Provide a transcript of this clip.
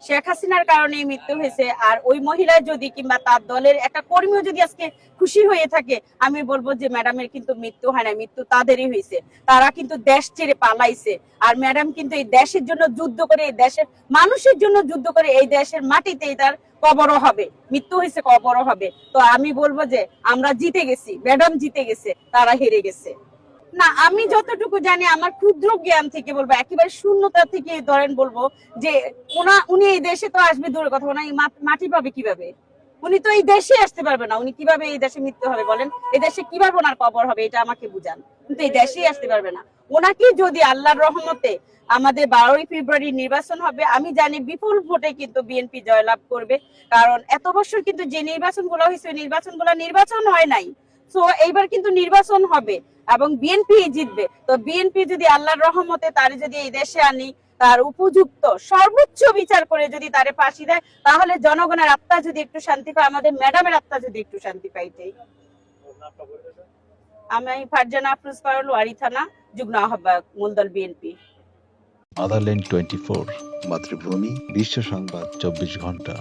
শেখ হাসিনার কারণে মৃত্যু হয়েছে। আর ওই মহিলা যদি কিংবা তার দলের একটা কর্মীও যদি আজকে খুশি হয়ে থাকে, আমি বলবো যে ম্যাডামের কিন্তু মৃত্যু হয় না, মৃত্যু তাদেরই হয়েছে। তারা কিন্তু দেশ ছেড়ে পালাইছে। আর ম্যাডাম কিন্তু এই দেশের জন্য যুদ্ধ করে, এই দেশের মানুষের জন্য যুদ্ধ করে, এই দেশের মাটিতেই তার কবরও হবে, মৃত্যু হয়েছে, কবরও হবে। তো আমি বলবো যে আমরা জিতে গেছি, ম্যাডাম জিতে গেছে, তারা হেরে গেছে। না, আমি যতটুকু জানি আমার ক্ষুদ্র জ্ঞান থেকে বলবো, একেবারে শূন্যতা থেকে ধরেন বলবো যে উনি এই দেশে তো আসবে দূরের কথা, ওনা মাটি পাবে কিভাবে? উনি তো এই দেশে আসতে পারবে না, উনি কিভাবে এই দেশে মৃত্যু হবে বলেন? এই দেশে কিভাবে ওনার কবর হবে এটা আমাকে বুঝান। কিন্তু এই দেশেই আসতে পারবে না। ওনাকে যদি আল্লাহর রহমতে আমাদের 12ই ফেব্রুয়ারি নির্বাচন হবে, আমি জানি বিপুল ভোটে কিন্তু বিএনপি জয়লাভ করবে। কারণ এত বছর কিন্তু যে নির্বাচনগুলো হয়েছে, নির্বাচন হয় নাই। তো এইবার কিন্তু নির্বাচন হবে এবং বিএনপি জিতবে। তো বিএনপি যদি আল্লাহর রহমতে তারে যদি এই দেশে আনি, তার উপযুক্ত সর্বোচ্চ বিচার করে যদি তারে ফাঁসি দেয়, তাহলে জনগণের আত্মা যদি একটু শান্তি পায়, আমাদের ম্যাডামের আত্মা যদি একটু শান্তি পাইতেই। আমি ফারজানা আফরোজ পারুল, ওয়ারি থানা, যুগ্ম আহ্বায়ক, মূলদল বিএনপি। মাদারল্যান্ড 24, মাতৃভূমি, বিশ্ব সংবাদ 24 ঘন্টা।